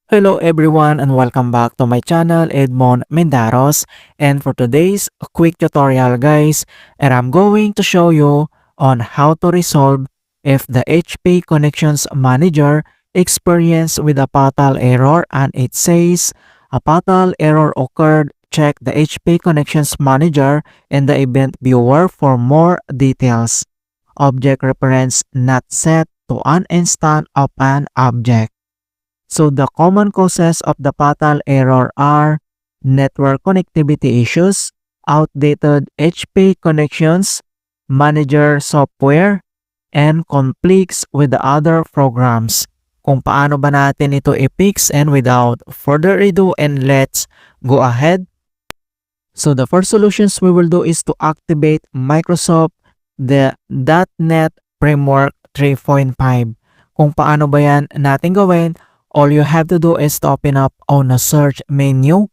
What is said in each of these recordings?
Hello everyone and welcome back to my channel Edmond Mendaros, and for today's quick tutorial guys, and I'm going to show you on how to resolve if the HP Connections Manager experienced with a fatal error and it says a fatal error occurred. Check the HP Connections Manager in the event viewer for more details. Object reference not set to an instant of an object. So the common causes of the fatal error are network connectivity issues, outdated HP connections, manager software, and conflicts with the other programs. Kung paano ba natin ito i-fix, and without further ado, and let's go ahead. So the first solutions we will do is to activate Microsoft the .NET Framework 3.5. Kung paano ba yan natin gawin? All you have to do is to open up on a search menu.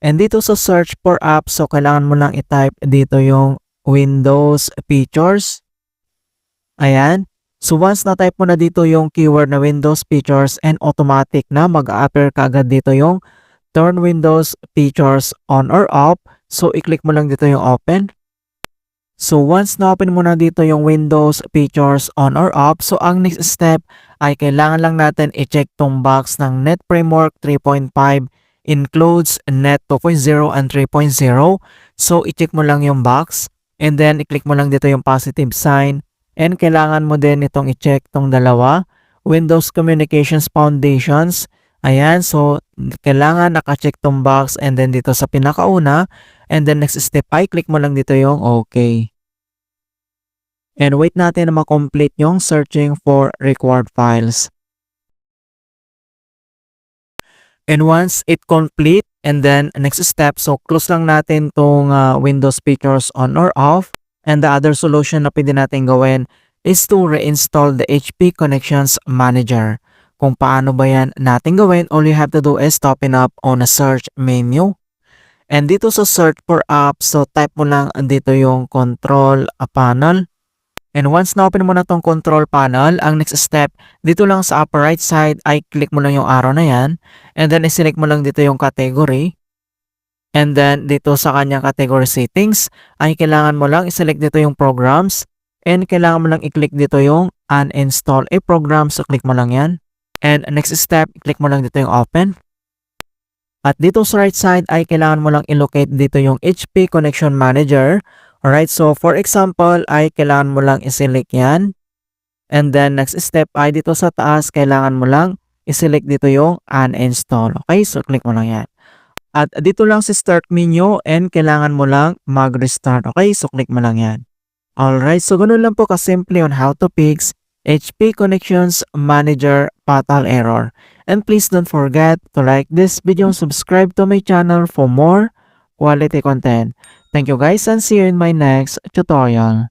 And dito sa search for apps, so kailangan mo lang i-type dito yung Windows Features. Ayan. So once na-type mo na dito yung keyword na Windows Features, and automatic na mag-a-appear kaagad dito yung Turn Windows Features on or off. So i-click mo lang dito yung open. So once na-open mo na dito yung Windows Features on or off, so ang next step ay kailangan lang natin i-check tong box ng Net Framework 3.5 includes Net 2.0 and 3.0. So i-check mo lang yung box and then i-click mo lang dito yung positive sign, and kailangan mo din itong i-check tong dalawa, Windows Communications Foundations. Ayan, so kailangan naka-check tong box and then dito sa pinakauna, and then next step ay click mo lang dito yung OK. And wait natin na ma-complete yung searching for required files. And once it complete, and then next step, so close lang natin tong Windows Features on or off. And the other solution na pwede natin gawin is to reinstall the HP Connections Manager. Kung paano ba yan natin gawin, all you have to do is to open up on a search menu. And dito sa search for apps, so type mo lang dito yung control panel. And once na-open mo na tong control panel, ang next step, dito lang sa upper right side ay click mo lang yung arrow na yan. And then i-select mo lang dito yung category. And then dito sa kanyang category settings, ay kailangan mo lang i-select dito yung programs. And kailangan mo lang i-click dito yung uninstall a program. So click mo lang yan. And next step, click mo lang dito yung open. At dito sa right side ay kailangan mo lang i-locate dito yung HP Connection Manager. Alright, so for example ay kailangan mo lang i-select yan. And then next step ay dito sa taas kailangan mo lang i-select dito yung uninstall. Okay, so click mo lang yan. At dito lang sa start menu and kailangan mo lang mag-restart. Okay, so click mo lang yan. Alright, so ganun lang po kasimple on how to fix HP Connections Manager fatal error. And please don't forget to like this video and subscribe to my channel for more quality content. Thank you guys and see you in my next tutorial.